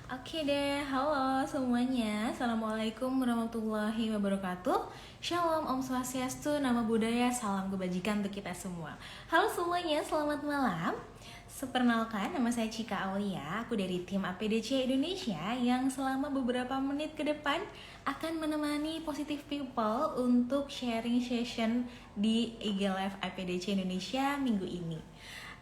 Oke deh, halo semuanya. Assalamualaikum warahmatullahi wabarakatuh. Shalom, Om Swastiastu, Namo Buddhaya, salam kebajikan untuk kita semua. Halo semuanya, selamat malam. Seperkenalkan, nama saya Cika Aulia. Aku dari tim APDC Indonesia yang selama beberapa menit ke depan akan menemani Positive People untuk sharing session di IG Live APDC Indonesia minggu ini.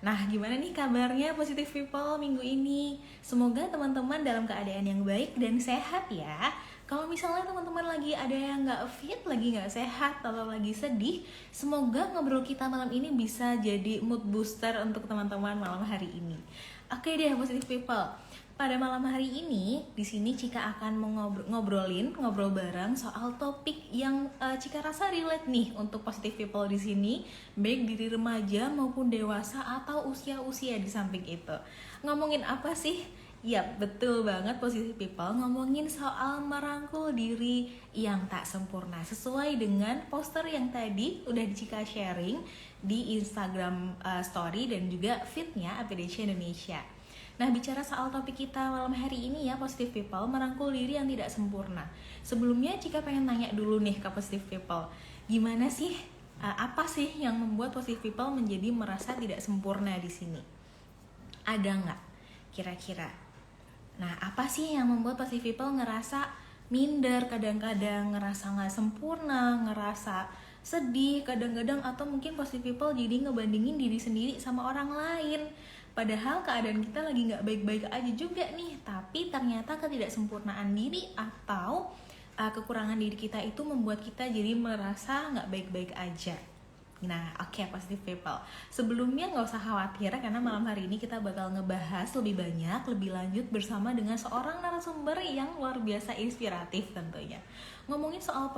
Nah, gimana nih kabarnya Positive People minggu ini? Semoga teman-teman dalam keadaan yang baik dan sehat ya. Kalau misalnya teman-teman lagi ada yang nggak fit, lagi nggak sehat, atau lagi sedih, semoga ngobrol kita malam ini bisa jadi mood booster untuk teman-teman malam hari ini. Oke deh, Positive People. Pada malam hari ini, di sini Cika akan ngobrol bareng soal topik yang Cika rasa relate nih untuk positive people di sini, baik dari remaja maupun dewasa atau usia-usia di samping itu. Ngomongin apa sih? Yap, betul banget positive people, ngomongin soal merangkul diri yang tak sempurna. Sesuai dengan poster yang tadi udah Cika sharing di Instagram story dan juga feednya APDC Indonesia. Nah, bicara soal topik kita malam hari ini ya, Positive People, merangkul diri yang tidak sempurna. Sebelumnya, Cika pengen nanya dulu nih ke Positive People. Gimana sih, apa sih yang membuat Positive People menjadi merasa tidak sempurna di sini? Ada nggak kira-kira? Nah, apa sih yang membuat Positive People ngerasa minder, kadang-kadang ngerasa nggak sempurna, ngerasa sedih, kadang-kadang atau mungkin Positive People jadi ngebandingin diri sendiri sama orang lain. Padahal keadaan kita lagi nggak baik-baik aja juga nih, tapi ternyata ketidaksempurnaan diri atau kekurangan diri kita itu membuat kita jadi merasa nggak baik-baik aja. Nah, oke, Positive People. Sebelumnya nggak usah khawatir karena malam hari ini kita bakal ngebahas lebih banyak, lebih lanjut bersama dengan seorang narasumber yang luar biasa inspiratif tentunya. Ngomongin soal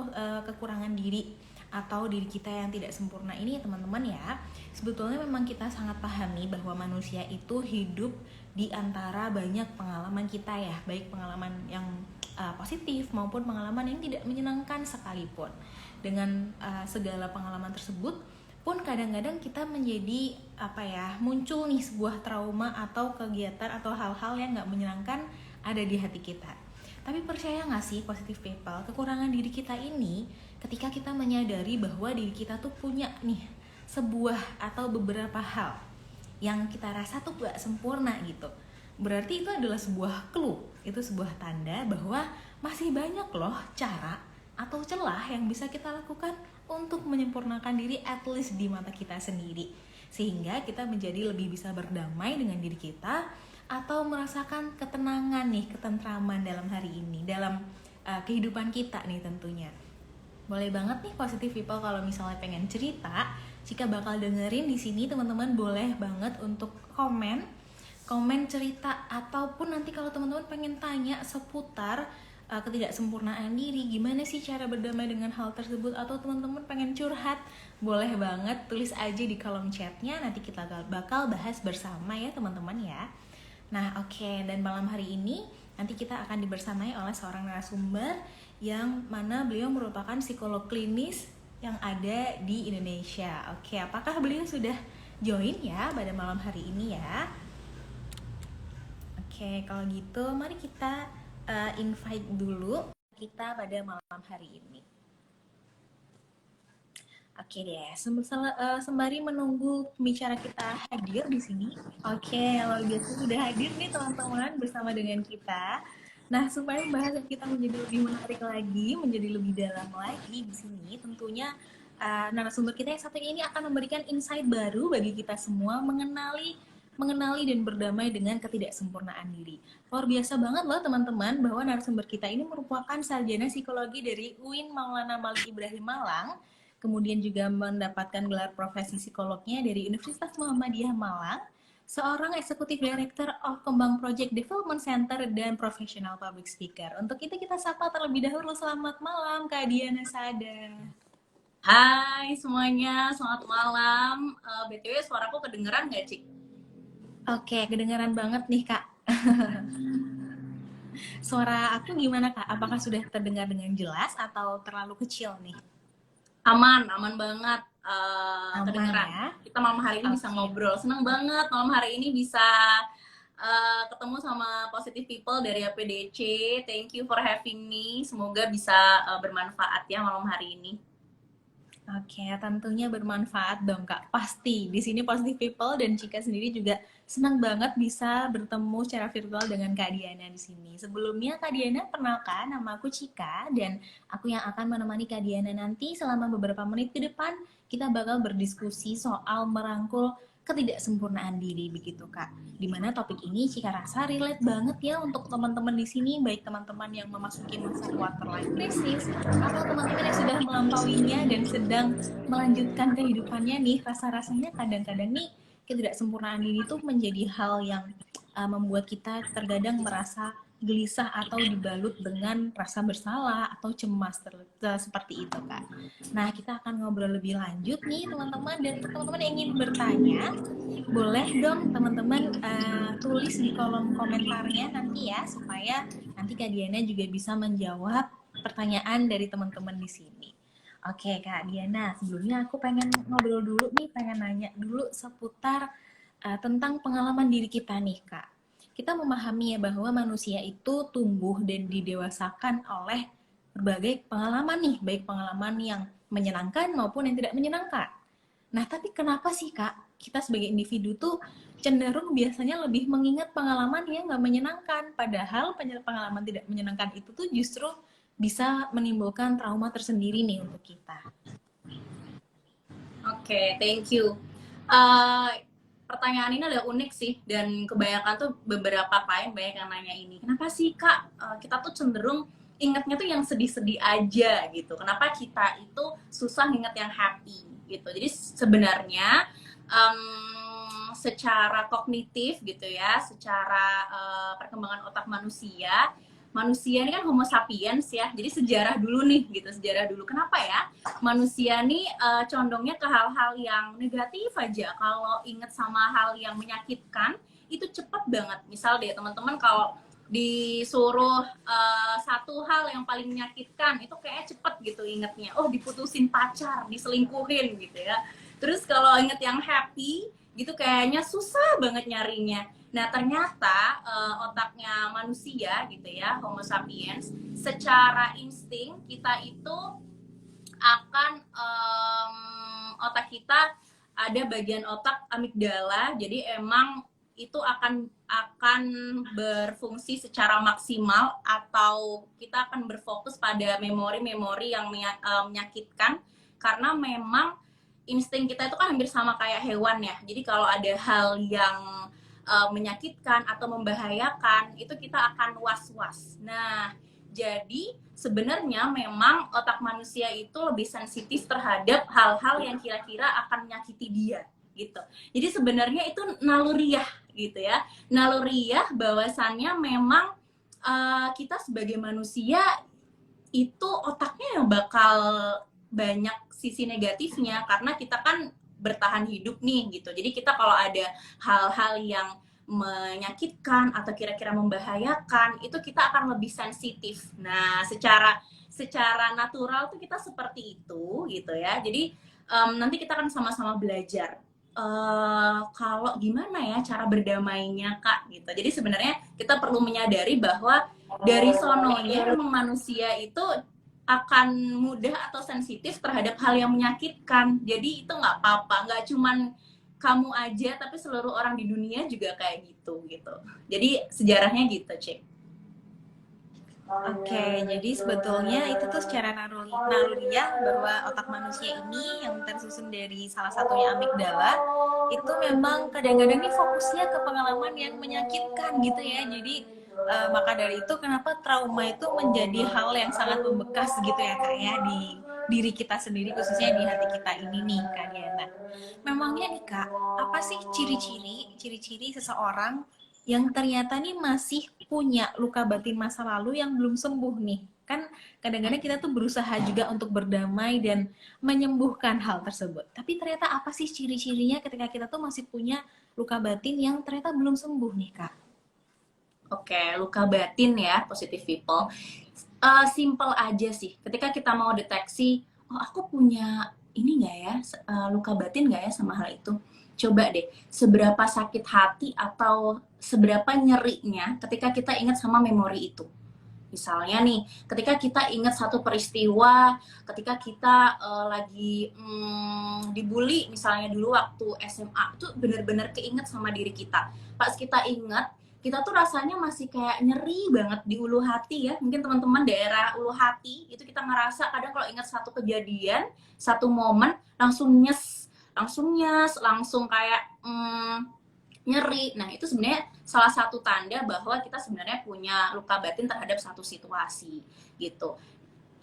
kekurangan diri atau diri kita yang tidak sempurna ini teman-teman ya, sebetulnya memang kita sangat pahami bahwa manusia itu hidup di antara banyak pengalaman kita ya, baik pengalaman yang positif maupun pengalaman yang tidak menyenangkan sekalipun. Dengan segala pengalaman tersebut pun kadang-kadang kita menjadi muncul nih sebuah trauma atau kegiatan atau hal-hal yang nggak menyenangkan ada di hati kita. Tapi percaya nggak sih Positive People, kekurangan diri kita ini ketika kita menyadari bahwa diri kita tuh punya nih sebuah atau beberapa hal yang kita rasa tuh gak sempurna gitu, berarti itu adalah sebuah clue, itu sebuah tanda bahwa masih banyak loh cara atau celah yang bisa kita lakukan untuk menyempurnakan diri at least di mata kita sendiri, sehingga kita menjadi lebih bisa berdamai dengan diri kita atau merasakan ketenangan nih, ketentraman dalam hari ini, dalam kehidupan kita nih tentunya. Boleh banget nih Positive People kalau misalnya pengen cerita, Cika bakal dengerin di sini, teman-teman boleh banget untuk komen cerita, ataupun nanti kalau teman-teman pengen tanya seputar ketidaksempurnaan diri, gimana sih cara berdamai dengan hal tersebut, atau teman-teman pengen curhat, boleh banget tulis aja di kolom chatnya, nanti kita bakal bahas bersama ya teman-teman ya. Nah oke, dan malam hari ini nanti kita akan dibersamai oleh seorang narasumber yang mana beliau merupakan psikolog klinis yang ada di Indonesia. Oke, apakah beliau sudah join ya pada malam hari ini ya? Oke, kalau gitu mari kita invite dulu kita pada malam hari ini. Oke deh, sembari menunggu pembicara kita hadir di sini. Oke, luar biasa sudah hadir nih teman-teman bersama dengan kita. Nah, supaya bahasan kita menjadi lebih menarik lagi, menjadi lebih dalam lagi di sini, tentunya narasumber kita yang satu ini akan memberikan insight baru bagi kita semua mengenali dan berdamai dengan ketidaksempurnaan diri. Luar biasa banget loh teman-teman bahwa narasumber kita ini merupakan sarjana psikologi dari UIN Maulana Malik Ibrahim Malang, kemudian juga mendapatkan gelar profesi psikolognya dari Universitas Muhammadiyah Malang, seorang eksekutif director of Kembang Project Development Center dan professional public speaker. Untuk itu kita sapa terlebih dahulu, selamat malam Kak Diana Sada. Hai semuanya, selamat malam. BTW suaraku kedengeran nggak, Cik? Oke, kedengaran banget nih Kak. Suara aku gimana Kak? Apakah sudah terdengar dengan jelas atau terlalu kecil nih? Aman banget. Aman Kedengeran. ya? Kita malam hari ini bisa Oke. ngobrol. Seneng banget malam hari ini bisa ketemu sama positive people dari APDC. Thank you for having me. Semoga bisa bermanfaat ya malam hari ini. Oke, tentunya bermanfaat dong Kak. Pasti. Di sini Positive People dan Cika sendiri juga senang banget bisa bertemu secara virtual dengan Kak Diana di sini. Sebelumnya Kak Diana, perkenalkan nama aku Cika dan aku yang akan menemani Kak Diana nanti selama beberapa menit ke depan. Kita bakal berdiskusi soal merangkul ketidaksempurnaan diri begitu Kak. Dimana topik ini Cika rasa relate banget ya untuk teman-teman di sini, baik teman-teman yang memasuki masa quarter life crisis atau teman-teman yang sudah melampauinya dan sedang melanjutkan kehidupannya nih. Rasa-rasanya kadang-kadang nih ketidaksempurnaan ini tuh menjadi hal yang membuat kita terkadang merasa gelisah atau dibalut dengan rasa bersalah atau cemas seperti itu kan. Nah, kita akan ngobrol lebih lanjut nih teman-teman, dan untuk teman-teman yang ingin bertanya, boleh dong teman-teman tulis di kolom komentarnya nanti ya, supaya nanti Kak Diana juga bisa menjawab pertanyaan dari teman-teman di sini. Oke Kak Diana, sebelumnya aku pengen ngobrol dulu nih, pengen nanya dulu seputar tentang pengalaman diri kita nih Kak. Kita memahami ya bahwa manusia itu tumbuh dan didewasakan oleh berbagai pengalaman nih, baik pengalaman yang menyenangkan maupun yang tidak menyenangkan. Nah, tapi kenapa sih Kak, kita sebagai individu tuh cenderung biasanya lebih mengingat pengalaman yang nggak menyenangkan, padahal pengalaman tidak menyenangkan itu tuh justru bisa menimbulkan trauma tersendiri nih untuk kita. Oke, thank you. Uh, Pertanyaan ini adalah unik sih, dan kebanyakan tuh beberapa klien banyak yang nanya ini. Kenapa sih Kak, kita tuh cenderung ingatnya tuh yang sedih-sedih aja gitu. Kenapa kita itu susah ingat yang happy gitu. Jadi sebenarnya secara kognitif gitu ya, secara perkembangan otak manusia, manusia ini kan Homo sapiens ya. Jadi sejarah dulu nih gitu, sejarah dulu. Kenapa ya? Manusia nih condongnya ke hal-hal yang negatif aja. Kalau inget sama hal yang menyakitkan, itu cepet banget. Misal deh teman-teman kalau disuruh satu hal yang paling menyakitkan, itu kayak cepet gitu ingetnya. Oh, diputusin pacar, diselingkuhin gitu ya. Terus kalau inget yang happy, gitu kayaknya susah banget nyarinya. Nah, ternyata otaknya manusia gitu ya, Homo sapiens, secara insting kita itu akan otak kita ada bagian otak amigdala, jadi emang itu akan berfungsi secara maksimal, atau kita akan berfokus pada memori-memori yang menyakitkan, karena memang insting kita itu kan hampir sama kayak hewan ya. Jadi kalau ada hal yang menyakitkan atau membahayakan, itu kita akan was-was. Nah, jadi sebenarnya memang otak manusia itu lebih sensitif terhadap hal-hal yang kira-kira akan menyakiti dia gitu. Jadi sebenarnya itu naluriah gitu ya. Naluriah bahwasannya memang kita sebagai manusia itu otaknya yang bakal banyak sisi negatifnya, karena kita kan bertahan hidup nih gitu. Jadi kita kalau ada hal-hal yang menyakitkan atau kira-kira membahayakan, itu kita akan lebih sensitif. Nah, secara natural tuh kita seperti itu gitu ya. Jadi nanti kita akan sama-sama belajar kalau gimana ya cara berdamainya Kak gitu. Jadi sebenarnya kita perlu menyadari bahwa dari sononya memang manusia itu akan mudah atau sensitif terhadap hal yang menyakitkan. Jadi itu nggak apa-apa, nggak cuman kamu aja, tapi seluruh orang di dunia juga kayak gitu. Jadi sejarahnya gitu, Cik. Oke, jadi sebetulnya itu tuh secara naluriah bahwa otak manusia ini yang tersusun dari salah satunya amigdala itu memang kadang-kadang ini fokusnya ke pengalaman yang menyakitkan gitu ya. Jadi maka dari itu kenapa trauma itu menjadi hal yang sangat membekas gitu ya Kak ya di diri kita sendiri, khususnya di hati kita ini nih Kak Diana. Memangnya nih Kak, apa sih ciri-ciri seseorang yang ternyata nih masih punya luka batin masa lalu yang belum sembuh nih? Kan kadang-kadang kita tuh berusaha juga untuk berdamai dan menyembuhkan hal tersebut, tapi ternyata apa sih ciri-cirinya ketika kita tuh masih punya luka batin yang ternyata belum sembuh nih Kak? Oke, luka batin ya, positive people. Simple aja sih. Ketika kita mau deteksi, oh aku punya ini nggak ya, luka batin nggak ya sama hal itu. Coba deh, seberapa sakit hati atau seberapa nyerinya ketika kita ingat sama memori itu. Misalnya nih, ketika kita ingat satu peristiwa, ketika kita lagi dibully, misalnya dulu waktu SMA, itu bener-bener keinget sama diri kita. Pas kita ingat, kita tuh rasanya masih kayak nyeri banget di ulu hati ya. Mungkin teman-teman daerah ulu hati, itu kita ngerasa kadang kalau ingat satu kejadian, satu momen, langsung nyes, langsung kayak nyeri. Nah, itu sebenarnya salah satu tanda bahwa kita sebenarnya punya luka batin terhadap satu situasi gitu.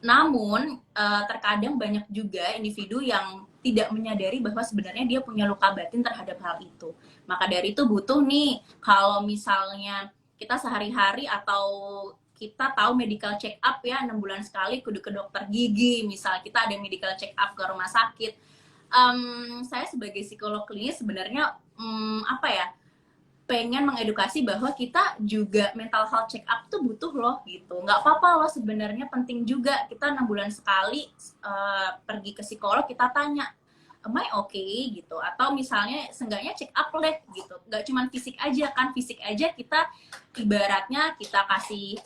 Namun terkadang banyak juga individu yang tidak menyadari bahwa sebenarnya dia punya luka batin terhadap hal itu. Maka dari itu butuh nih, kalau misalnya kita sehari-hari atau kita tahu medical check up ya 6 bulan sekali kudu ke dokter gigi, misal kita ada medical check up ke rumah sakit. Saya sebagai psikolog klinis sebenarnya apa ya, pengen mengedukasi bahwa kita juga mental health check up tuh butuh loh gitu. Nggak apa-apa loh sebenarnya, penting juga kita 6 bulan sekali pergi ke psikolog, kita tanya am I okay gitu, atau misalnya seenggaknya check up deh gitu. Nggak cuma fisik aja kan, fisik aja kita ibaratnya kita kasih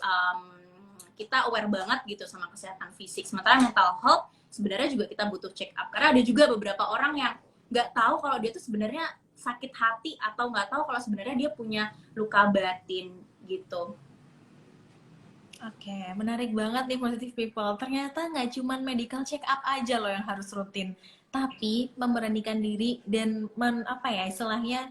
kita aware banget gitu sama kesehatan fisik, sementara mental health sebenarnya juga kita butuh check up, karena ada juga beberapa orang yang nggak tahu kalau dia tuh sebenarnya sakit hati atau nggak tahu kalau sebenarnya dia punya luka batin gitu. Oke, menarik banget nih positive people. Ternyata nggak cuman medical check up aja loh yang harus rutin, tapi memberanikan diri dan apa ya istilahnya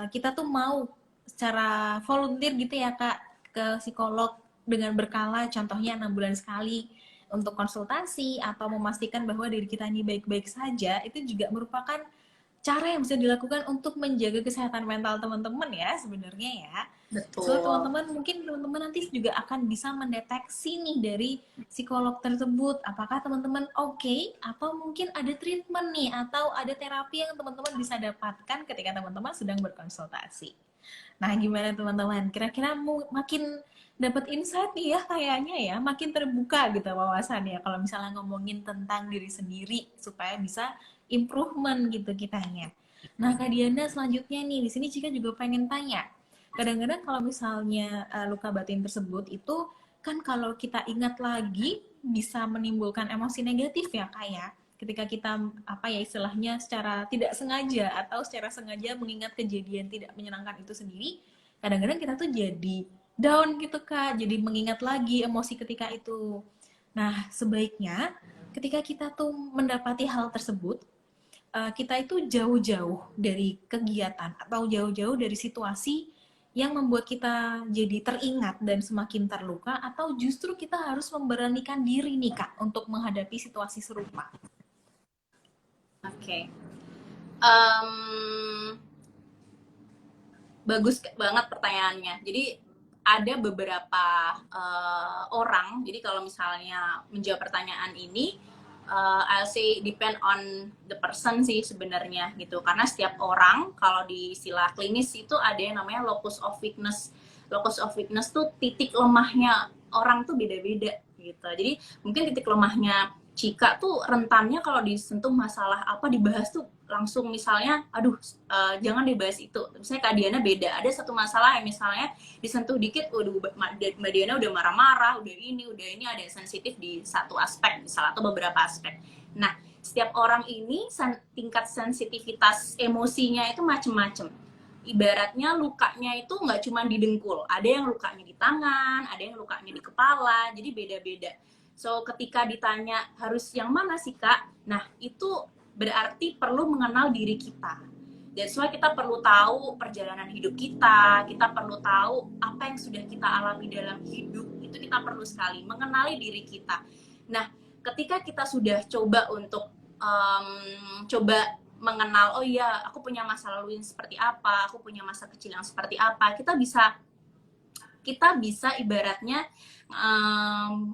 kita tuh mau secara volunteer gitu ya Kak ke psikolog dengan berkala, contohnya 6 bulan sekali untuk konsultasi atau memastikan bahwa diri kita ini baik-baik saja, itu juga merupakan cara yang bisa dilakukan untuk menjaga kesehatan mental teman-teman ya sebenarnya ya. So Betul. teman-teman mungkin teman-teman nanti juga akan bisa mendeteksi nih dari psikolog tersebut apakah teman-teman oke, atau mungkin ada treatment nih atau ada terapi yang teman-teman bisa dapatkan ketika teman-teman sedang berkonsultasi. Nah gimana teman-teman? Kira-kira makin dapat insight nih ya kayaknya ya, makin terbuka gitu wawasannya kalau misalnya ngomongin tentang diri sendiri supaya bisa improvement gitu kitanya. Nah, Kak Diana selanjutnya nih, di sini Cika juga pengen tanya. Kadang-kadang kalau misalnya luka batin tersebut itu kan kalau kita ingat lagi bisa menimbulkan emosi negatif ya Kak ya. Ketika kita apa ya istilahnya secara tidak sengaja atau secara sengaja mengingat kejadian tidak menyenangkan itu sendiri, kadang-kadang kita tuh jadi down gitu Kak, jadi mengingat lagi emosi ketika itu. Nah, sebaiknya ketika kita tuh mendapati hal tersebut, kita itu jauh-jauh dari kegiatan atau jauh-jauh dari situasi yang membuat kita jadi teringat dan semakin terluka, atau justru kita harus memberanikan diri nih Kak untuk menghadapi situasi serupa. Oke. Bagus banget pertanyaannya. Jadi ada beberapa orang. Jadi kalau misalnya menjawab pertanyaan ini, I'll say depend on the person sih sebenarnya gitu. Karena setiap orang kalau di istilah klinis itu ada yang namanya locus of weakness. Locus of weakness tuh titik lemahnya orang tuh beda-beda gitu. Jadi mungkin titik lemahnya Cika tuh rentannya kalau disentuh masalah apa dibahas tuh langsung misalnya aduh jangan dibahas itu. Misalnya Kak Diana beda, ada satu masalah yang misalnya disentuh dikit waduh Mbak Diana udah marah-marah, udah ini ada sensitif di satu aspek misal atau beberapa aspek. Nah, setiap orang ini tingkat sensitivitas emosinya itu macem-macem. Ibaratnya lukanya itu nggak cuma di dengkul, ada yang lukanya di tangan, ada yang lukanya di kepala, jadi beda-beda. So ketika ditanya harus yang mana sih Kak? Nah itu berarti perlu mengenal diri kita. That's why kita perlu tahu perjalanan hidup kita perlu tahu apa yang sudah kita alami dalam hidup, itu kita perlu sekali mengenali diri kita. Nah ketika kita sudah coba untuk coba mengenal, oh iya aku punya masa lalu yang seperti apa, aku punya masa kecil yang seperti apa, kita bisa ibaratnya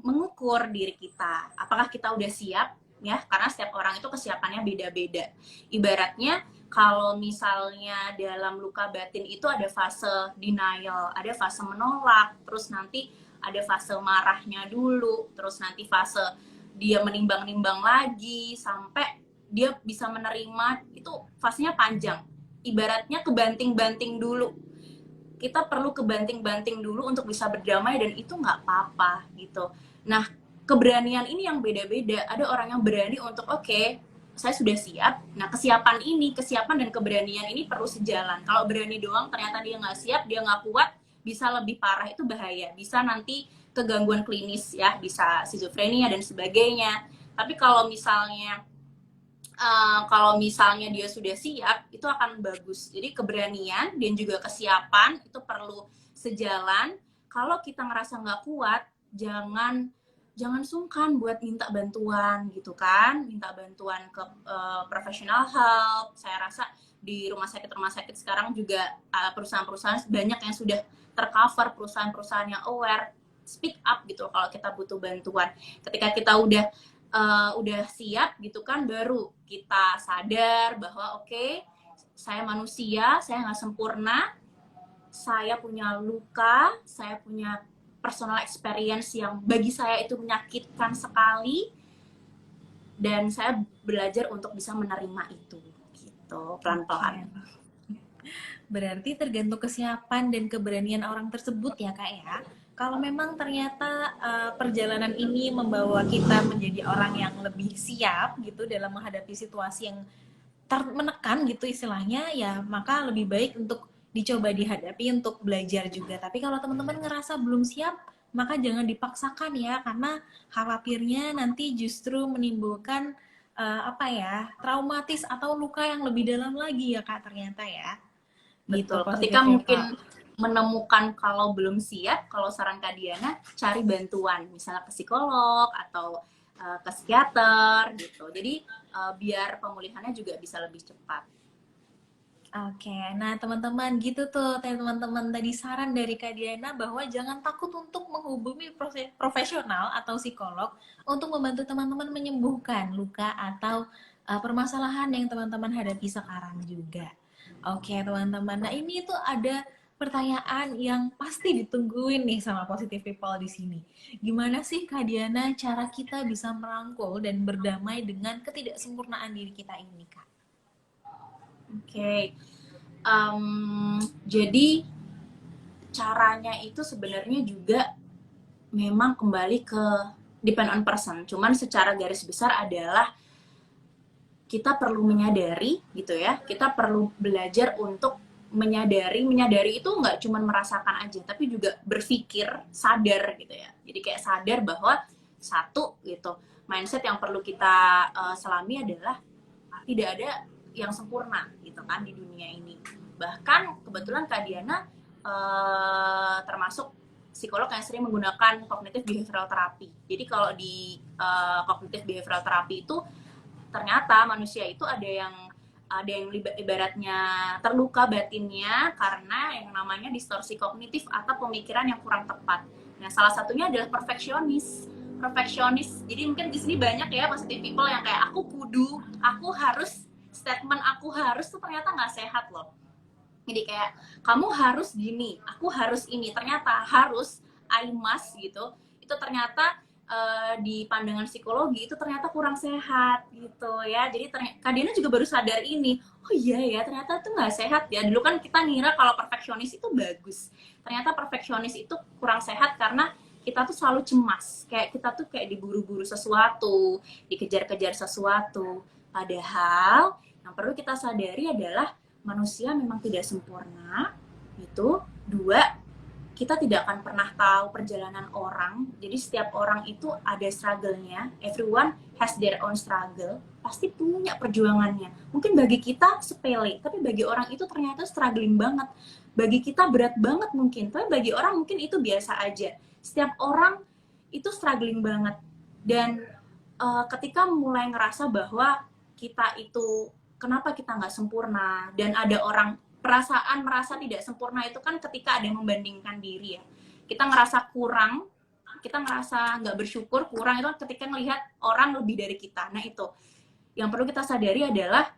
mengukur diri kita apakah kita udah siap ya, karena setiap orang itu kesiapannya beda-beda. Ibaratnya kalau misalnya dalam luka batin itu ada fase denial, ada fase menolak, terus nanti ada fase marahnya dulu, terus nanti fase dia menimbang-nimbang lagi sampai dia bisa menerima, itu fasenya panjang. Ibaratnya kebanting-banting dulu, kita perlu kebanting-banting dulu untuk bisa berdamai, dan itu nggak apa-apa gitu. Nah, keberanian ini yang beda-beda. Ada orang yang berani untuk oke, saya sudah siap. Nah, kesiapan dan keberanian ini perlu sejalan. Kalau berani doang ternyata dia nggak siap, dia nggak kuat, bisa lebih parah, itu bahaya. Bisa nanti kegangguan klinis ya, bisa skizofrenia dan sebagainya. Tapi kalau misalnya dia sudah siap, itu akan bagus. Jadi keberanian dan juga kesiapan itu perlu sejalan. Kalau kita ngerasa nggak kuat, jangan sungkan buat minta bantuan gitu kan, minta bantuan ke professional help. Saya rasa di rumah sakit sekarang juga perusahaan-perusahaan banyak yang sudah tercover, perusahaan-perusahaan yang aware, speak up gitu kalau kita butuh bantuan. Ketika kita udah siap gitu kan, baru kita sadar bahwa oke, saya manusia, saya nggak sempurna, saya punya luka, saya punya personal experience yang bagi saya itu menyakitkan sekali, dan saya belajar untuk bisa menerima itu gitu, pelan-pelan. Berarti tergantung kesiapan dan keberanian orang tersebut ya Kak ya. Kalau memang ternyata perjalanan ini membawa kita menjadi orang yang lebih siap gitu dalam menghadapi situasi yang menekan gitu istilahnya, ya maka lebih baik untuk dicoba dihadapi untuk belajar juga. Tapi kalau teman-teman ngerasa belum siap, maka jangan dipaksakan ya, karena khawatirnya nanti justru menimbulkan traumatis atau luka yang lebih dalam lagi ya Kak ternyata ya. Gitu Betul, ketika positif people. mungkin menemukan kalau belum siap, kalau saran Kak Diana, cari bantuan, misalnya ke psikolog atau ke psikiater gitu. Jadi biar pemulihannya juga bisa lebih cepat. Oke, nah teman-teman gitu tuh teman-teman tadi saran dari Kak Diana bahwa jangan takut untuk menghubungi profesional atau psikolog untuk membantu teman-teman menyembuhkan luka atau permasalahan yang teman-teman hadapi sekarang juga. Oke teman-teman, nah ini tuh ada pertanyaan yang pasti ditungguin nih sama positive people di sini. Gimana sih Kak Diana cara kita bisa merangkul dan berdamai dengan ketidaksempurnaan diri kita ini Kak? Oke. Jadi caranya itu sebenarnya juga memang kembali ke depend on person. Cuman secara garis besar adalah kita perlu menyadari gitu ya. Kita perlu belajar untuk menyadari itu nggak cuma merasakan aja, tapi juga berpikir sadar gitu ya. Jadi kayak sadar bahwa satu gitu, mindset yang perlu kita selami adalah tidak ada yang sempurna gitu kan di dunia ini. Bahkan kebetulan Kak Diana termasuk psikolog yang sering menggunakan cognitive behavioral therapy. Jadi kalau di cognitive behavioral therapy itu ternyata manusia itu ada yang ibaratnya terluka batinnya karena yang namanya distorsi kognitif atau pemikiran yang kurang tepat. Nah, salah satunya adalah perfeksionis. Jadi mungkin di sini banyak ya positive people yang kayak aku harus, statement aku harus tuh ternyata nggak sehat loh. Jadi kayak kamu harus gini, aku harus ini, ternyata harus, I must gitu. Itu ternyata di pandangan psikologi itu ternyata kurang sehat gitu ya. Jadi Kak Diana juga baru sadar ini. Oh iya ya, ternyata itu nggak sehat ya. Dulu kan kita ngira kalau perfeksionis itu bagus. Ternyata perfeksionis itu kurang sehat karena kita tuh selalu cemas. Kayak kita tuh kayak diburu-buru sesuatu, dikejar-kejar sesuatu. Padahal yang perlu kita sadari adalah manusia memang tidak sempurna. Itu dua, kita tidak akan pernah tahu perjalanan orang. Jadi setiap orang itu ada struggle-nya. Everyone has their own struggle. Pasti punya perjuangannya. Mungkin bagi kita sepele, tapi bagi orang itu ternyata struggling banget. Bagi kita berat banget mungkin, tapi bagi orang mungkin itu biasa aja. Setiap orang itu struggling banget. Dan ketika mulai ngerasa bahwa kita itu, kenapa kita nggak sempurna, dan ada orang perasaan merasa tidak sempurna itu kan ketika ada yang membandingkan diri ya. Kita ngerasa kurang, kita ngerasa nggak bersyukur, kurang itu ketika melihat orang lebih dari kita. Nah itu, yang perlu kita sadari adalah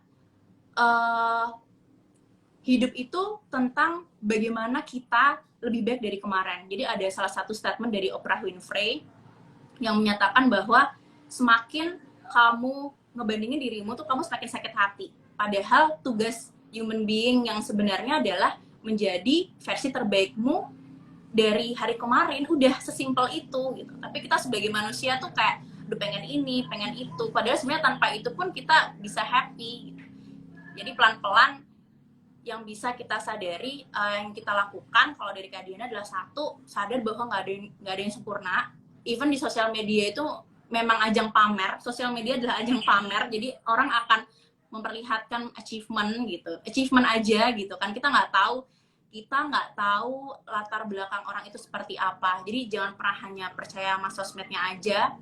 hidup itu tentang bagaimana kita lebih baik dari kemarin. Jadi ada salah satu statement dari Oprah Winfrey yang menyatakan bahwa semakin kamu ngebandingin dirimu tuh kamu semakin sakit hati. Padahal tugas human being yang sebenarnya adalah menjadi versi terbaikmu dari hari kemarin, udah sesimpel itu gitu. Tapi kita sebagai manusia tuh kayak udah pengen ini, pengen itu. Padahal sebenarnya tanpa itu pun kita bisa happy gitu. Jadi pelan-pelan yang bisa kita sadari, yang kita lakukan kalau dari Kak Diana adalah satu, sadar bahwa nggak ada yang sempurna. Even di sosial media itu memang ajang pamer. Sosial media adalah ajang pamer, jadi orang akan memperlihatkan achievement gitu, achievement aja gitu kan. Kita nggak tahu latar belakang orang itu seperti apa. Jadi jangan pernah hanya percaya sama sosmednya aja.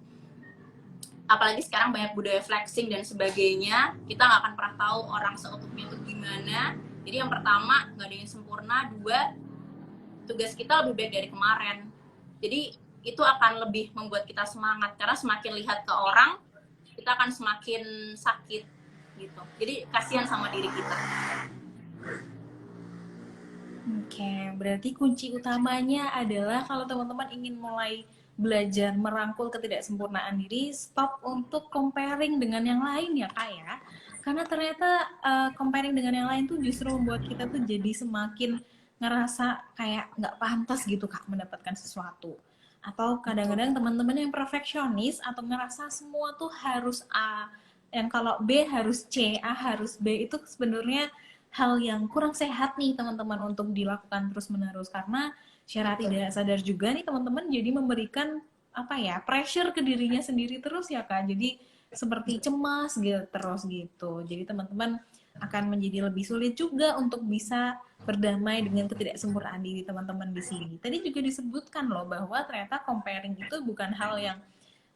Apalagi sekarang banyak budaya flexing dan sebagainya, kita nggak akan pernah tahu orang seutuhnya itu gimana. Jadi yang pertama, nggak ada yang sempurna. Dua, tugas kita lebih baik dari kemarin. Jadi itu akan lebih membuat kita semangat, karena semakin lihat ke orang, kita akan semakin sakit gitu. Jadi kasihan sama diri kita. Oke, berarti kunci utamanya adalah kalau teman-teman ingin mulai belajar merangkul ketidaksempurnaan diri, stop untuk comparing dengan yang lain ya Kak ya. Karena ternyata comparing dengan yang lain tuh justru membuat kita tuh jadi semakin ngerasa kayak nggak pantas gitu Kak mendapatkan sesuatu. Atau kadang-kadang teman-teman yang perfeksionis atau ngerasa semua tuh harus A, yang kalau B harus C, A harus B, itu sebenarnya hal yang kurang sehat nih teman-teman untuk dilakukan terus-menerus, karena secara tidak sadar juga nih teman-teman jadi memberikan apa ya, pressure ke dirinya sendiri terus ya Kak. Jadi seperti cemas gitu terus gitu. Jadi teman-teman akan menjadi lebih sulit juga untuk bisa berdamai dengan ketidaksempurnaan diri teman-teman di sini. Tadi juga disebutkan loh bahwa ternyata comparing itu bukan hal yang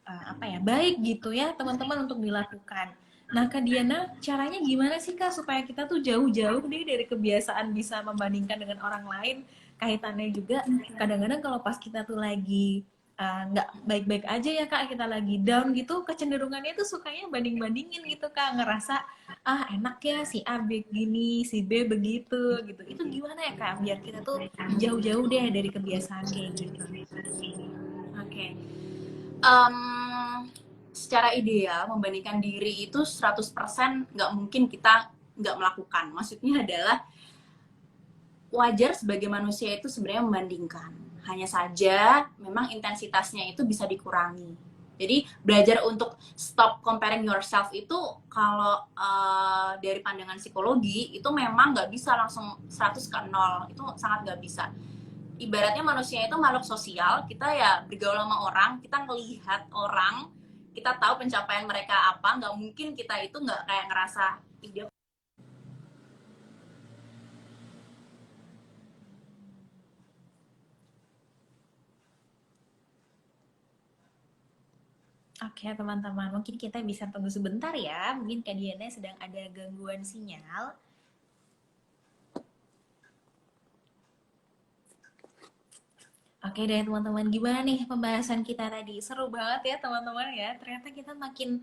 apa ya, baik gitu ya teman-teman untuk dilakukan. Nah Kak Diana, caranya gimana sih Kak supaya kita tuh jauh-jauh nih dari kebiasaan bisa membandingkan dengan orang lain? Kaitannya juga kadang-kadang kalau pas kita tuh lagi nggak baik-baik aja ya Kak, kita lagi down gitu, kecenderungannya tuh sukanya banding-bandingin gitu Kak, ngerasa ah enak ya si A begini, si B begitu gitu. Itu gimana ya Kak biar kita tuh jauh-jauh deh dari kebiasaan kayak gitu? Oke. Okay. Secara ideal membandingkan diri itu 100% nggak mungkin kita nggak melakukan. Maksudnya adalah wajar sebagai manusia itu sebenarnya membandingkan. Hanya saja memang intensitasnya itu bisa dikurangi. Jadi belajar untuk stop comparing yourself itu kalau dari pandangan psikologi itu memang nggak bisa langsung 100 ke 0. Itu sangat nggak bisa. Ibaratnya manusia itu makhluk sosial, kita ya bergaul sama orang, kita ngelihat orang, kita tahu pencapaian mereka apa, nggak mungkin kita itu nggak kayak ngerasa dia. Oke teman-teman, mungkin kita bisa tunggu sebentar ya. Mungkin Kak Diana sedang ada gangguan sinyal. Oke deh teman-teman, gimana nih pembahasan kita tadi? Seru banget ya teman-teman ya. Ternyata kita makin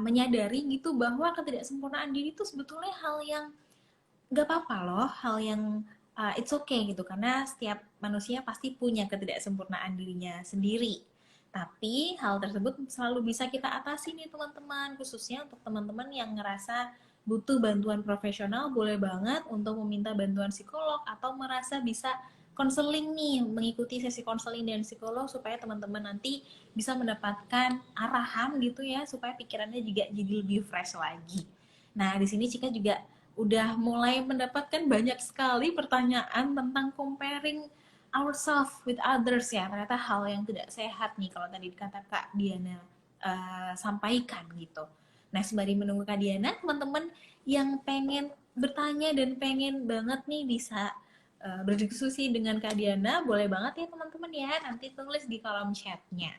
menyadari gitu bahwa ketidaksempurnaan diri itu sebetulnya hal yang gak apa-apa loh, hal yang it's okay gitu. Karena setiap manusia pasti punya ketidaksempurnaan dirinya sendiri. Tapi hal tersebut selalu bisa kita atasi nih teman-teman, khususnya untuk teman-teman yang ngerasa butuh bantuan profesional, boleh banget untuk meminta bantuan psikolog atau merasa bisa konseling nih, mengikuti sesi konseling dan psikolog supaya teman-teman nanti bisa mendapatkan arahan gitu ya, supaya pikirannya juga jadi lebih fresh lagi. Nah, di sini Cika juga udah mulai mendapatkan banyak sekali pertanyaan tentang comparing ourselves with others ya. Ternyata hal yang tidak sehat nih kalau tadi kata Kak Diana sampaikan gitu. Nah, sembari menunggu Kak Diana, teman-teman yang pengen bertanya dan pengen banget nih bisa berdiskusi dengan Kak Diana, boleh banget ya teman-teman ya, nanti tulis di kolom chatnya.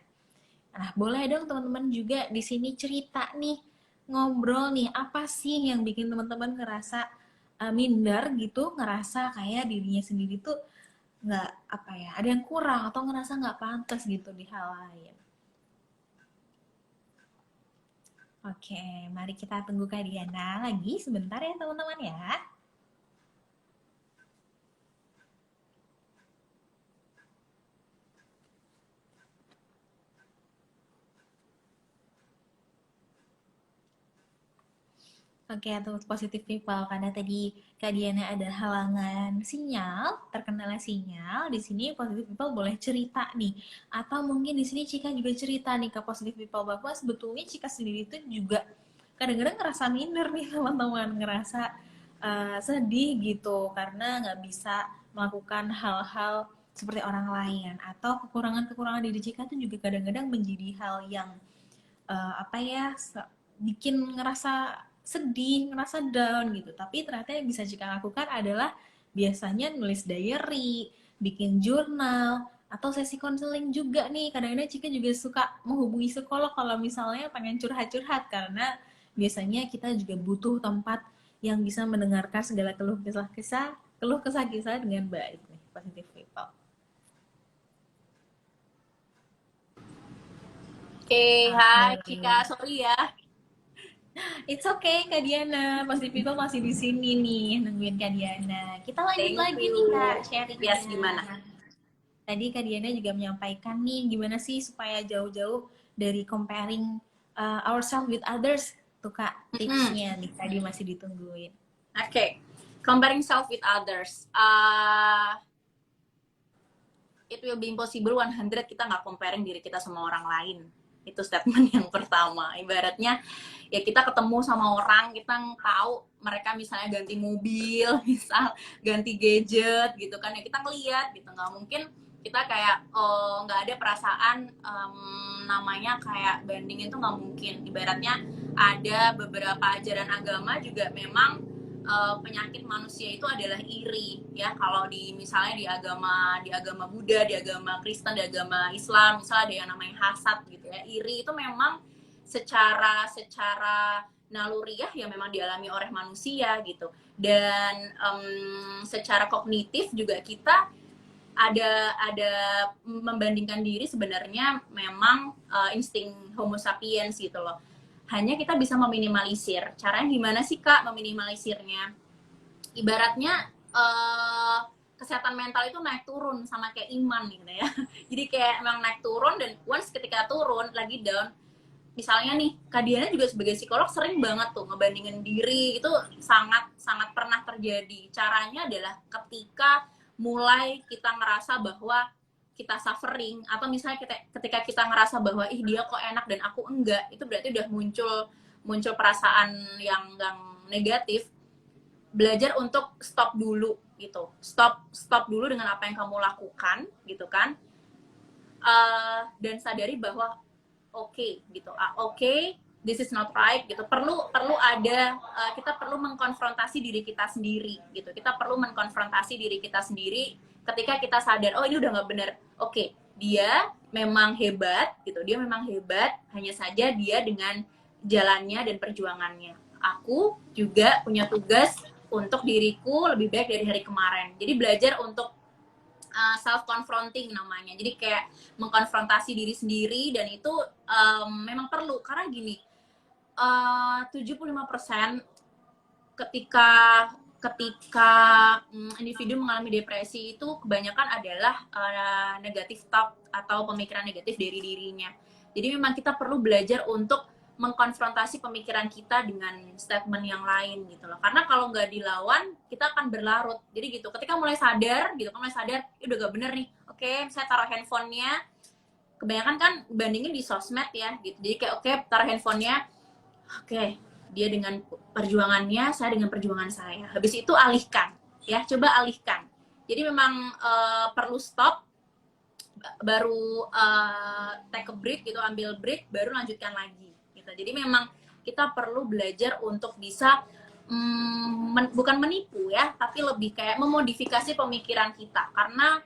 Nah, boleh dong teman-teman juga di sini cerita nih, ngobrol nih, apa sih yang bikin teman-teman ngerasa minder gitu, ngerasa kayak dirinya sendiri tuh nggak apa ya, ada yang kurang atau ngerasa nggak pantas gitu di hal lain. Oke, mari kita tunggu Kak Diana lagi sebentar ya teman-teman ya. Oke, untuk positive people karena tadi Kak Diana ada halangan sinyal, terkendala sinyal. Di sini positive people boleh cerita nih, atau mungkin di sini Cika juga cerita nih ke positive people bahwa sebetulnya Cika sendiri itu juga kadang-kadang ngerasa minder nih teman-teman, ngerasa sedih gitu karena nggak bisa melakukan hal-hal seperti orang lain, atau kekurangan-kekurangan diri Cika itu juga kadang-kadang menjadi hal yang apa ya, bikin ngerasa sedih, ngerasa down gitu. Tapi ternyata yang bisa Cika lakukan adalah biasanya nulis diary, bikin jurnal, atau sesi konseling juga nih. Kadang-kadang Cika juga suka menghubungi psikolog kalau misalnya pengen curhat-curhat, karena biasanya kita juga butuh tempat yang bisa mendengarkan segala keluh kesah kisah dengan baik nih, positive people. Oke, hai Oke. Cika, sorry ya. It's okay Kak Diana, pasti people masih di sini nih nungguin Kak Diana. Kita lanjut Thank lagi nih Kak you. Yes, sharingnya. gimana? Tadi Kak Diana juga menyampaikan nih gimana sih supaya jauh-jauh dari comparing ourselves with others. Tuh Kak Hmm. tipsnya nih tadi masih ditungguin. Oke, comparing self with others. It will be impossible 100 kita nggak comparing diri kita sama orang lain. Itu statement yang pertama. Ibaratnya ya kita ketemu sama orang, kita tahu mereka misalnya ganti mobil, misal ganti gadget gitu kan, ya kita ngeliat gitu. Nggak mungkin kita kayak oh, nggak ada perasaan namanya kayak banding, itu nggak mungkin. Ibaratnya ada beberapa ajaran agama juga memang penyakit manusia itu adalah iri ya. Kalau di misalnya di agama Buddha, di agama Kristen, di agama Islam, misalnya ada yang namanya hasad gitu ya. Iri itu memang secara naluriah yang memang dialami oleh manusia gitu. Dan secara kognitif juga kita ada membandingkan diri, sebenarnya memang insting Homo sapiens gitu loh. Hanya kita bisa meminimalisir. Caranya gimana sih Kak meminimalisirnya? Ibaratnya kesehatan mental itu naik turun sama kayak iman gitu ya. Jadi kayak emang naik turun, dan once ketika turun lagi down, misalnya nih Kak Diana juga sebagai psikolog sering banget tuh ngebandingin diri, itu sangat sangat pernah terjadi. Caranya adalah ketika mulai kita ngerasa bahwa kita suffering, atau misalnya ketika kita ngerasa bahwa ih dia kok enak dan aku enggak, itu berarti udah muncul muncul perasaan yang negatif. Belajar untuk stop dulu gitu, stop dulu dengan apa yang kamu lakukan gitu kan. Dan sadari bahwa oke gitu, oke, this is not right gitu. Perlu ada kita perlu mengkonfrontasi diri kita sendiri gitu. Kita perlu mengkonfrontasi diri kita sendiri ketika kita sadar oh ini udah nggak benar. Oke, dia memang hebat gitu, dia memang hebat, hanya saja dia dengan jalannya dan perjuangannya. Aku juga punya tugas untuk diriku lebih baik dari hari kemarin. Jadi belajar untuk self confronting namanya. Jadi kayak mengkonfrontasi diri sendiri, dan itu memang perlu karena gini, 75% ketika ketika individu mengalami depresi itu kebanyakan adalah negatif talk atau pemikiran negatif dari dirinya. Jadi memang kita perlu belajar untuk mengkonfrontasi pemikiran kita dengan statement yang lain gitu loh. Karena kalau nggak dilawan, kita akan berlarut. Jadi gitu, ketika mulai sadar gitu, kan mulai sadar, udah gak bener nih. Oke, saya taruh handphonenya. Kebanyakan kan bandingin di sosmed ya gitu. Jadi kayak oke, taruh handphonenya. Oke, dia dengan perjuangannya, saya dengan perjuangan saya. Habis itu alihkan, ya, coba alihkan. Jadi memang perlu stop, baru take a break gitu, ambil break, baru lanjutkan lagi. Gitu. Jadi memang kita perlu belajar untuk bisa bukan menipu ya, tapi lebih kayak memodifikasi pemikiran kita. Karena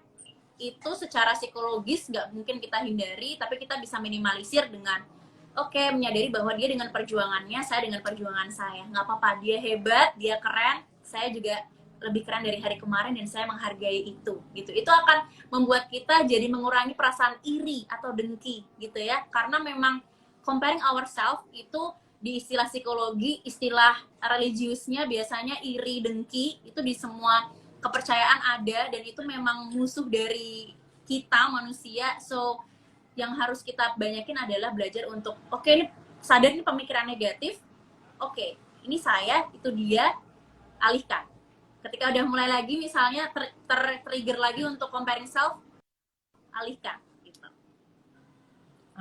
itu secara psikologis nggak mungkin kita hindari, tapi kita bisa minimalisir dengan menyadari bahwa dia dengan perjuangannya, saya dengan perjuangan saya. Nggak apa-apa, dia hebat, dia keren, saya juga lebih keren dari hari kemarin, dan saya menghargai itu. Gitu. Itu akan membuat kita jadi mengurangi perasaan iri atau dengki gitu ya. Karena memang comparing ourselves itu di istilah psikologi, istilah religiusnya biasanya iri, dengki, itu di semua kepercayaan ada, dan itu memang musuh dari kita manusia. So yang harus kita banyakin adalah belajar untuk ini sadar ini pemikiran negatif, ini saya, itu dia, alihkan. Ketika udah mulai lagi misalnya trigger lagi untuk comparing self, alihkan gitu.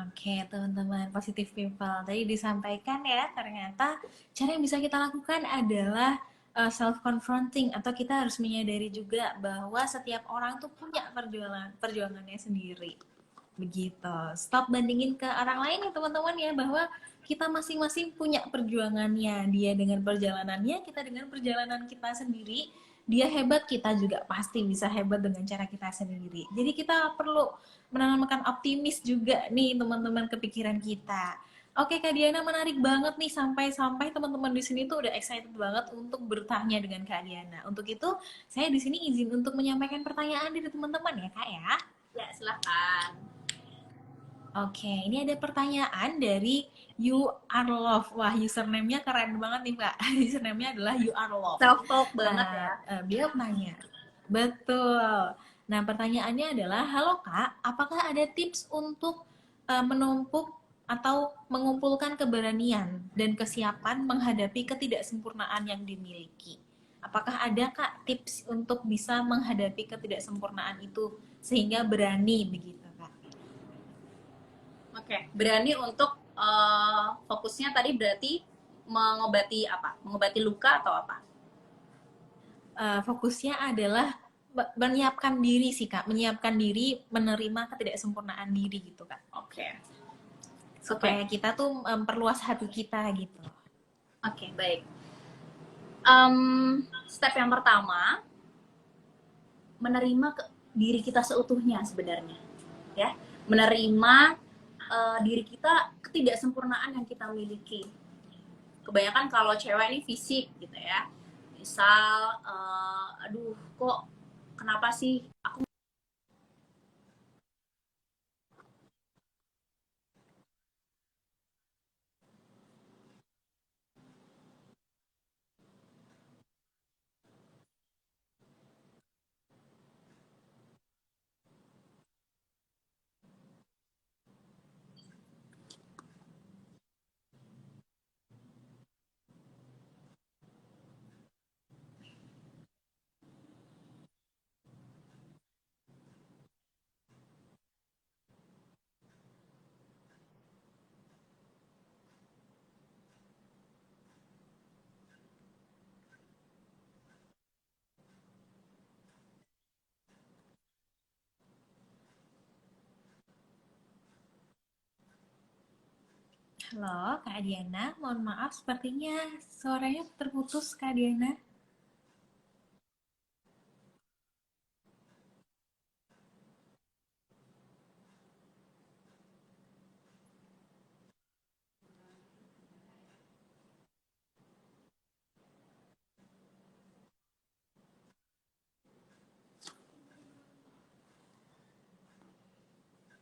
Oke, teman-teman positive people. Tadi disampaikan ya, ternyata cara yang bisa kita lakukan adalah self confronting atau kita harus menyadari juga bahwa setiap orang tuh punya perjuangannya sendiri. Begitu. Stop bandingin ke orang lain ya teman-teman ya, bahwa kita masing-masing punya perjuangannya. Dia dengan perjalanannya, kita dengan perjalanan kita sendiri. Dia hebat, kita juga pasti bisa hebat dengan cara kita sendiri. Jadi kita perlu menanamkan optimis juga nih teman-teman ke pikiran kita. Oke Kak Diana, menarik banget nih, sampai-sampai teman-teman di sini tuh udah excited banget untuk bertanya dengan Kak Diana. Untuk itu saya di sini izin untuk menyampaikan pertanyaan dari teman-teman ya Kak ya. Ya, silahkan. Oke, ini ada pertanyaan dari You Are Love. Wah, username-nya keren banget nih, Kak. Username-nya adalah You Are Love. Self talk banget ya. Dia nanya. Betul. Nah, pertanyaannya adalah, halo Kak, apakah ada tips untuk menumpuk atau mengumpulkan keberanian dan kesiapan menghadapi ketidaksempurnaan yang dimiliki? Apakah ada Kak tips untuk bisa menghadapi ketidaksempurnaan itu sehingga berani begitu, Kak? Oke, berani untuk fokusnya tadi berarti mengobati apa? Mengobati luka atau apa? Fokusnya adalah menyiapkan diri sih Kak, menyiapkan diri menerima ketidaksempurnaan diri gitu Kak. Oke. Supaya kita tuh memperluas hati kita gitu. Oke, baik. Step yang pertama, menerima diri kita seutuhnya sebenarnya, ya. Menerima diri kita, ketidaksempurnaan yang kita miliki. Kebanyakan kalau cewek ini fisik gitu ya, misal aduh kok kenapa sih aku. Halo Kak Diana, mohon maaf sepertinya suaranya terputus Kak Diana.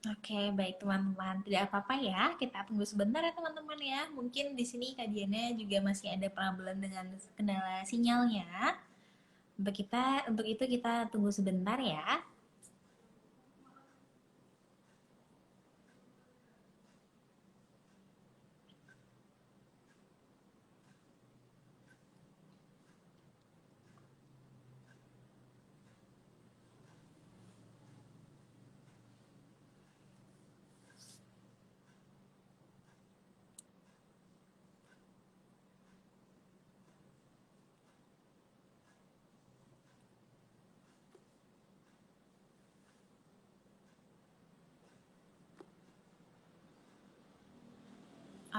Oke, baik teman-teman. Tidak apa-apa ya. Kita tunggu sebentar ya teman-teman ya. Mungkin di sini Kak Diana juga masih ada problem dengan kendala sinyalnya. Untuk itu kita tunggu sebentar ya.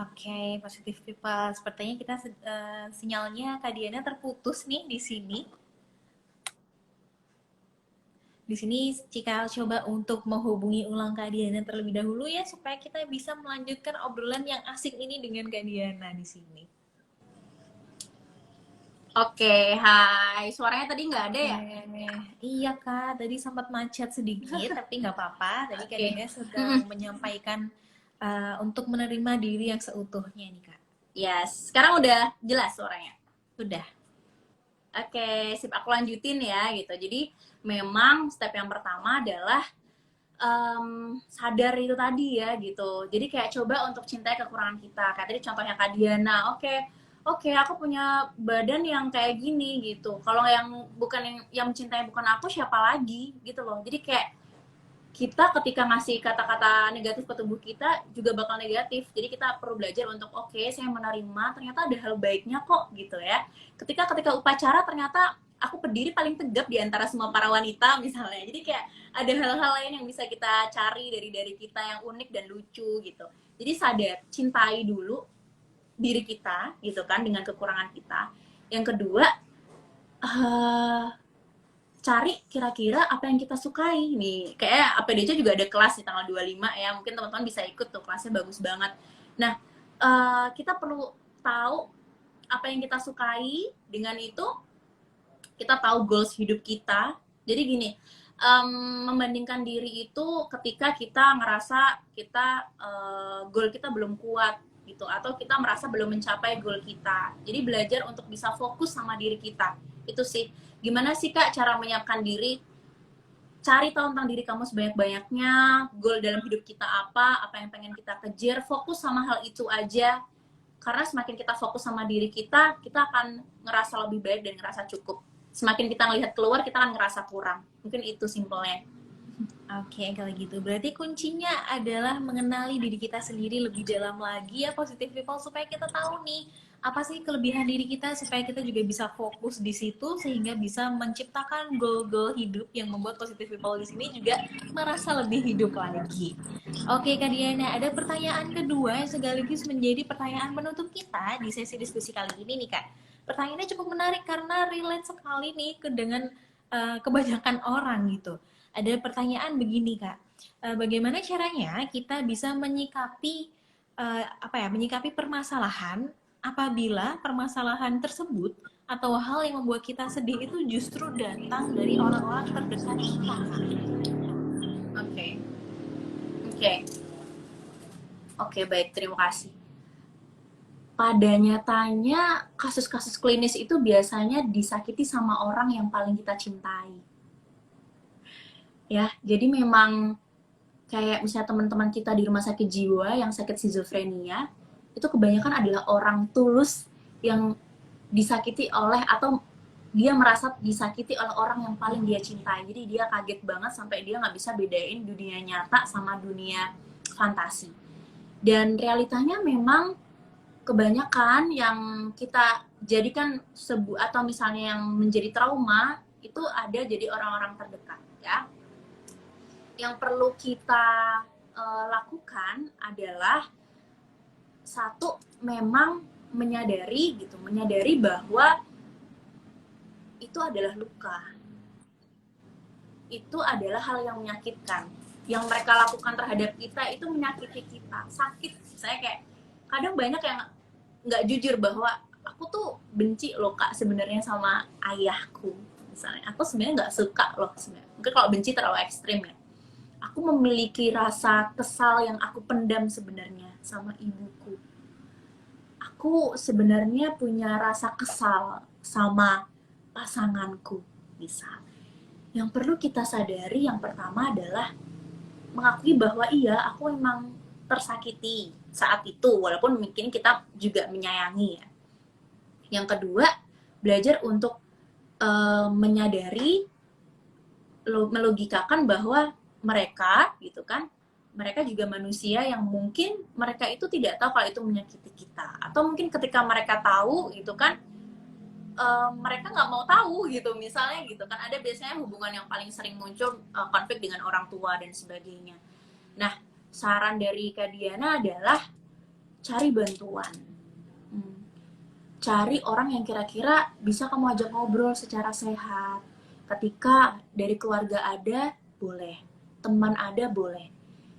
Oke, positive people. Sepertinya kita sinyalnya Kak Diana terputus nih di sini. Di sini Cikal coba untuk menghubungi ulang Kak Diana terlebih dahulu ya, supaya kita bisa melanjutkan obrolan yang asik ini dengan Kak Diana di sini. Oke, hai. Suaranya tadi nggak ada ya? Iya Kak, tadi sempat macet sedikit, tapi nggak apa-apa. Tadi Kak Oke. Diana sedang menyampaikan untuk menerima diri yang seutuhnya nih Kak. Yes, sekarang udah jelas suaranya. Sudah. Oke, sip, aku lanjutin ya gitu. Jadi memang step yang pertama adalah sadar itu tadi ya gitu. Jadi kayak coba untuk cintai kekurangan kita. Kayak tadi contohnya Kak Diana. Oke, oke, aku punya badan yang kayak gini gitu. Kalau yang bukan yang mencintai bukan aku, siapa lagi gitu loh. Jadi kayak kita ketika ngasih kata-kata negatif ke tubuh kita juga bakal negatif. Jadi kita perlu belajar untuk oke, saya menerima ternyata ada hal baiknya kok gitu ya. Ketika ketika upacara ternyata aku berdiri paling tegap di antara semua para wanita misalnya. Jadi kayak ada hal-hal lain yang bisa kita cari dari kita yang unik dan lucu gitu. Jadi sadar, cintai dulu diri kita gitu kan dengan kekurangan kita. Yang kedua, uh, cari kira-kira apa yang kita sukai nih. Kayak APDC juga ada kelas di tanggal 25 ya. Mungkin teman-teman bisa ikut tuh, kelasnya bagus banget. Nah, kita perlu tahu apa yang kita sukai. Dengan itu kita tahu goals hidup kita. Jadi gini, membandingkan diri itu ketika kita ngerasa kita goal kita belum kuat gitu, atau kita merasa belum mencapai goal kita. Jadi belajar untuk bisa fokus sama diri kita. Itu sih. Gimana sih Kak cara menyiapkan diri? Cari tahu tentang diri kamu sebanyak-banyaknya, goal dalam hidup kita apa yang pengen kita kejar, fokus sama hal itu aja. Karena semakin kita fokus sama diri kita akan ngerasa lebih baik dan ngerasa cukup. Semakin kita ngelihat keluar, kita akan ngerasa kurang. Mungkin itu simpelnya. Oke, kalau gitu berarti kuncinya adalah mengenali diri kita sendiri lebih dalam lagi ya, positive people, supaya kita tahu nih apa sih kelebihan diri kita, supaya kita juga bisa fokus di situ sehingga bisa menciptakan goal-goal hidup yang membuat positive people di sini juga merasa lebih hidup lagi. Oke Kak Diana, ada pertanyaan kedua yang sekaligus menjadi pertanyaan penutup kita di sesi diskusi kali ini nih Kak. Pertanyaannya cukup menarik karena relate sekali nih dengan kebanyakan orang gitu. Ada pertanyaan begini Kak, bagaimana caranya kita bisa menyikapi menyikapi permasalahan apabila permasalahan tersebut atau hal yang membuat kita sedih itu justru datang dari orang-orang terdekat kita. Oke, oke, oke, baik, terima kasih. Pada nyatanya kasus-kasus klinis itu biasanya disakiti sama orang yang paling kita cintai. Ya, jadi memang kayak misalnya teman-teman kita di rumah sakit jiwa yang sakit skizofrenia, itu kebanyakan adalah orang tulus yang disakiti oleh, atau dia merasa disakiti oleh orang yang paling dia cintai. Jadi dia kaget banget sampai dia nggak bisa bedain dunia nyata sama dunia fantasi. Dan realitanya memang kebanyakan yang kita jadikan atau misalnya yang menjadi trauma itu ada jadi orang-orang terdekat ya. Yang perlu kita lakukan adalah satu, memang menyadari bahwa itu adalah luka, itu adalah hal yang menyakitkan. Yang mereka lakukan terhadap kita itu menyakiti kita, sakit. Saya kayak kadang banyak yang nggak jujur bahwa aku tuh benci loh Kak sebenarnya sama ayahku misalnya. Aku sebenarnya nggak suka loh sebenarnya. Mungkin kalau benci terlalu ekstrim ya. Aku memiliki rasa kesal yang aku pendam sebenarnya sama ibuku. Aku sebenarnya punya rasa kesal sama pasanganku, misal. Yang perlu kita sadari yang pertama adalah mengakui bahwa iya, aku memang tersakiti saat itu, walaupun mungkin kita juga menyayangi ya. Yang kedua, belajar untuk menyadari, melogikakan bahwa mereka gitu kan, mereka juga manusia yang mungkin mereka itu tidak tahu kalau itu menyakiti kita, atau mungkin ketika mereka tahu gitu kan, mereka nggak mau tahu gitu misalnya gitu kan. Ada biasanya hubungan yang paling sering muncul konflik dengan orang tua dan sebagainya. Nah, saran dari Kak Diana adalah cari bantuan. Cari orang yang kira-kira bisa kamu ajak ngobrol secara sehat. Ketika dari keluarga ada, boleh. Teman ada, boleh.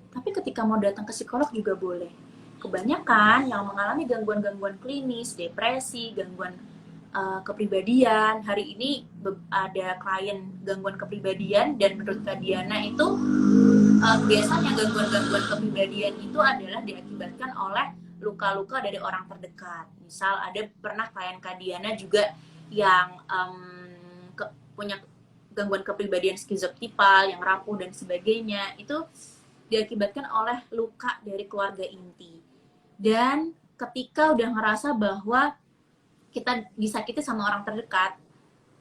Tapi ketika mau datang ke psikolog juga boleh. Kebanyakan yang mengalami gangguan-gangguan klinis, depresi, gangguan kepribadian. Hari ini ada klien gangguan kepribadian, dan menurut Kak Diana itu biasanya gangguan-gangguan kepribadian itu adalah diakibatkan oleh luka-luka dari orang terdekat. Misal ada pernah klien Kak Diana juga yang punya gangguan kepribadian skizotipal, yang rapuh dan sebagainya, itu diakibatkan oleh luka dari keluarga inti. Dan ketika udah ngerasa bahwa kita disakiti sama orang terdekat,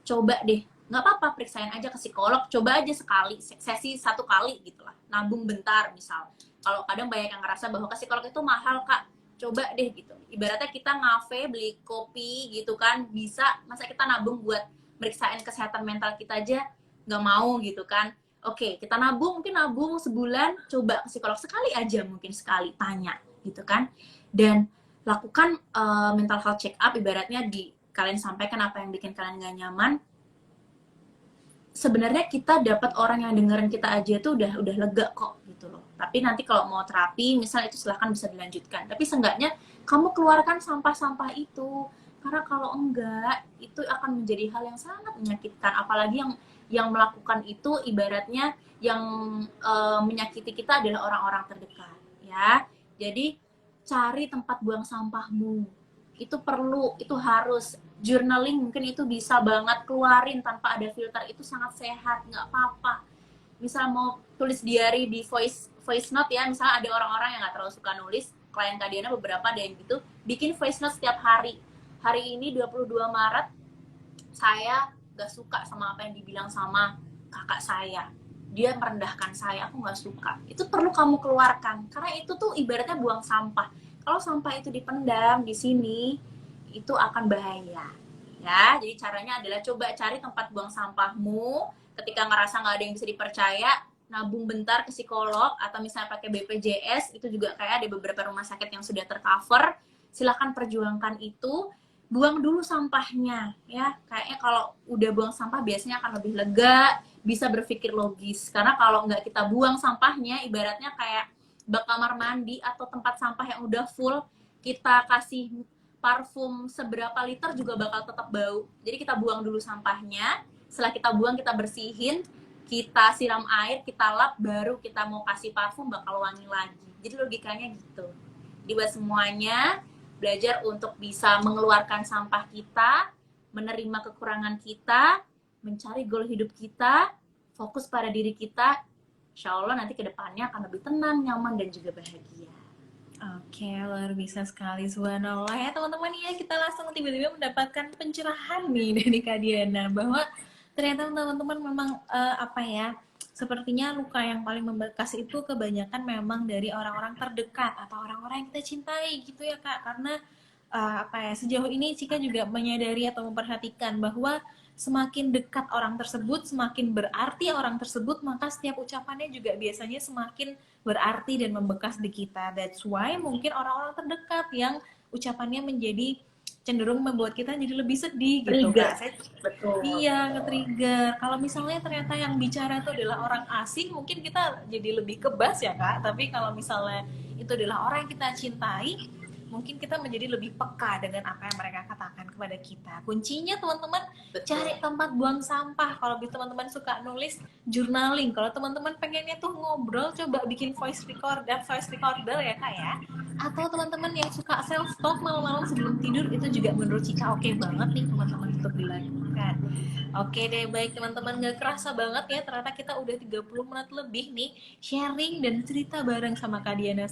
coba deh, nggak apa-apa, periksain aja ke psikolog, coba aja sekali, sesi 1 kali gitu lah, nabung bentar misal. Kalau kadang banyak yang ngerasa bahwa ke psikolog itu mahal kak, coba deh gitu, ibaratnya kita ngafe beli kopi gitu kan, bisa, masa kita nabung buat meriksain kesehatan mental kita aja nggak mau gitu kan. Oke, kita nabung, mungkin nabung sebulan, coba ke psikolog sekali aja, mungkin sekali tanya gitu kan. Dan lakukan mental health check up, ibaratnya di kalian sampaikan apa yang bikin kalian gak nyaman. Sebenarnya kita dapat orang yang dengerin kita aja tuh udah lega kok gitu loh. Tapi nanti kalau mau terapi misal itu silahkan bisa dilanjutkan, tapi seenggaknya kamu keluarkan sampah-sampah itu, karena kalau enggak itu akan menjadi hal yang sangat menyakitkan. Apalagi yang melakukan itu ibaratnya yang menyakiti kita adalah orang-orang terdekat ya. Jadi cari tempat buang sampahmu, itu perlu, itu harus. Journaling mungkin itu bisa banget, keluarin tanpa ada filter, itu sangat sehat, nggak apa-apa. Misal mau tulis diary di voice note ya, misalnya ada orang-orang yang nggak terlalu suka nulis, klien Kak Diana beberapa ada yang gitu, bikin voice note setiap hari. Hari ini 22 Maret, saya nggak suka sama apa yang dibilang sama kakak saya, dia merendahkan saya, aku nggak suka. Itu perlu kamu keluarkan, karena itu tuh ibaratnya buang sampah. Kalau sampah itu dipendam di sini, itu akan bahaya ya. Jadi caranya adalah coba cari tempat buang sampahmu. Ketika ngerasa nggak ada yang bisa dipercaya, nabung bentar ke psikolog, atau misalnya pakai BPJS, itu juga kayak ada beberapa rumah sakit yang sudah tercover. Silahkan perjuangkan itu, buang dulu sampahnya ya. Kayaknya kalau udah buang sampah biasanya akan lebih lega, bisa berpikir logis. Karena kalau nggak kita buang sampahnya, ibaratnya kayak bak kamar mandi atau tempat sampah yang udah full, kita kasih parfum seberapa liter juga bakal tetap bau. Jadi kita buang dulu sampahnya, setelah kita buang kita bersihin, kita siram air, kita lap, baru kita mau kasih parfum bakal wangi lagi. Jadi logikanya gitu. Jadi buat semuanya, belajar untuk bisa mengeluarkan sampah kita, menerima kekurangan kita, mencari goal hidup kita, fokus pada diri kita. Insya Allah nanti kedepannya akan lebih tenang, nyaman, dan juga bahagia. Oke, luar biasa sekali, subhanallah ya teman-teman ya, kita langsung tiba-tiba mendapatkan pencerahan nih dari Kak Diana, bahwa ternyata teman-teman memang apa ya, sepertinya luka yang paling membekas itu kebanyakan memang dari orang-orang terdekat atau orang-orang yang kita cintai gitu ya Kak, karena apa ya, sejauh ini Cika juga menyadari atau memperhatikan bahwa semakin dekat orang tersebut, semakin berarti orang tersebut, maka setiap ucapannya juga biasanya semakin berarti dan membekas di kita. That's why mungkin orang-orang terdekat yang ucapannya menjadi cenderung membuat kita jadi lebih sedih gitu Trigger. Kak. Betul. Iya, nge-trigger. Kalau misalnya ternyata yang bicara itu adalah orang asing, mungkin kita jadi lebih kebas ya Kak. Tapi kalau misalnya itu adalah orang yang kita cintai, mungkin kita menjadi lebih peka dengan apa yang mereka katakan kepada kita. Kuncinya teman-teman, cari tempat buang sampah. Kalau teman-teman suka nulis, journaling. Kalau teman-teman pengennya tuh ngobrol, coba bikin voice recorder ya Kak ya. Atau teman-teman yang suka self talk malam-malam sebelum tidur, itu juga menurut Cika oke banget nih teman-teman untuk dilakukan. Oke deh, baik teman-teman, gak kerasa banget ya, ternyata kita udah 30 menit lebih nih sharing dan cerita bareng sama Kak Diana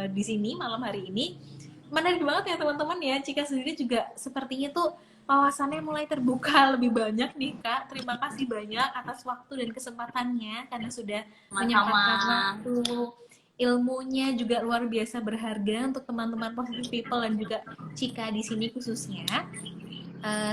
di sini malam hari ini. Menarik banget ya teman-teman ya, Cika sendiri juga sepertinya tuh wawasannya mulai terbuka lebih banyak nih Kak. Terima kasih banyak atas waktu dan kesempatannya, karena sudah menyempatkan waktu. Ilmunya juga luar biasa berharga untuk teman-teman Positive People dan juga Cika di sini khususnya.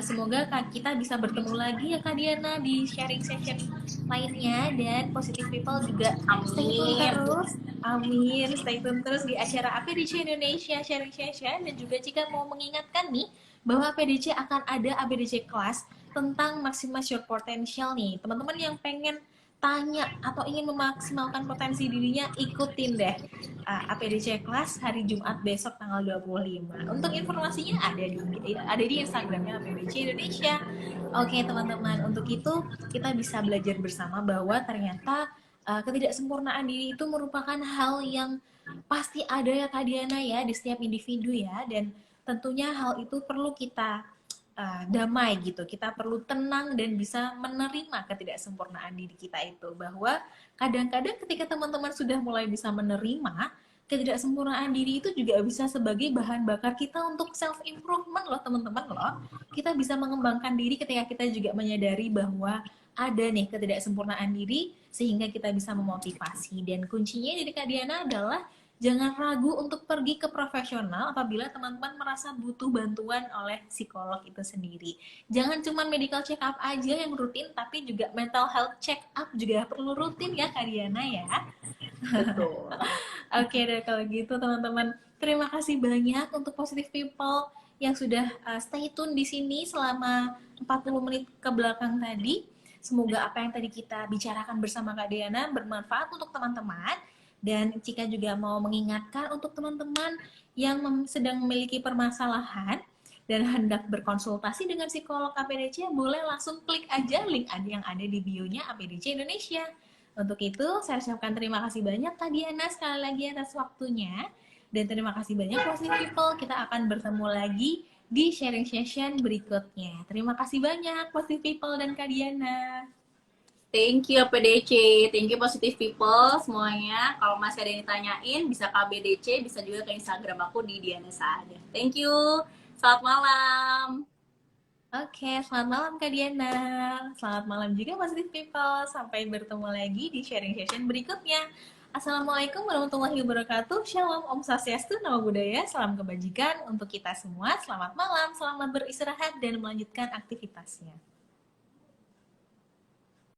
Semoga kita bisa bertemu lagi ya Kak Diana di sharing session lainnya, dan Positive People juga stay tune terus. Amin, stay tune terus di acara APDC Indonesia Sharing Session. Dan juga jika mau mengingatkan nih bahwa APDC akan ada APDC Class tentang Maximize Your Potential nih. Teman-teman yang pengen tanya atau ingin memaksimalkan potensi dirinya, ikutin deh APDC Class hari Jumat besok tanggal 25. Untuk informasinya ada di Instagramnya APDC Indonesia. Oke teman-teman, untuk itu kita bisa belajar bersama bahwa ternyata ketidaksempurnaan diri itu merupakan hal yang pasti ada ya Kak Diana ya, di setiap individu ya, dan tentunya hal itu perlu kita damai gitu, kita perlu tenang dan bisa menerima ketidaksempurnaan diri kita itu, bahwa kadang-kadang ketika teman-teman sudah mulai bisa menerima, ketidaksempurnaan diri itu juga bisa sebagai bahan bakar kita untuk self improvement loh teman-teman loh. Kita bisa mengembangkan diri ketika kita juga menyadari bahwa ada nih ketidaksempurnaan diri sehingga kita bisa memotivasi. Dan kuncinya dari Kak Diana adalah jangan ragu untuk pergi ke profesional apabila teman-teman merasa butuh bantuan oleh psikolog itu sendiri. Jangan cuma medical check up aja yang rutin, tapi juga mental health check up juga perlu rutin ya Kak Diana ya. Betul. Oke deh kalau gitu teman-teman. Terima kasih banyak untuk Positive People yang sudah stay tune di sini selama 40 menit ke belakang tadi. Semoga apa yang tadi kita bicarakan bersama Kak Diana bermanfaat untuk teman-teman. Dan Cika juga mau mengingatkan untuk teman-teman yang sedang memiliki permasalahan dan hendak berkonsultasi dengan psikolog APDC, boleh langsung klik aja link yang ada di bio-nya APDC Indonesia. Untuk itu, saya ucapkan terima kasih banyak Kak Diana sekali lagi atas waktunya. Dan terima kasih banyak Positive People. Kita akan bertemu lagi di sharing session berikutnya. Terima kasih banyak Positive People dan Kak Diana. Thank you PDC, thank you Positive People semuanya. Kalau masih ada yang ditanyain, bisa ke BDC, bisa juga ke Instagram aku di Diana Saada. Thank you, selamat malam. Oke, selamat malam Kak Diana. Selamat malam juga Positive People. Sampai bertemu lagi di sharing session berikutnya. Assalamualaikum warahmatullahi wabarakatuh. Shalom, Om Swastiastu, Namo Buddhaya. Salam kebajikan untuk kita semua. Selamat malam, selamat beristirahat dan melanjutkan aktivitasnya.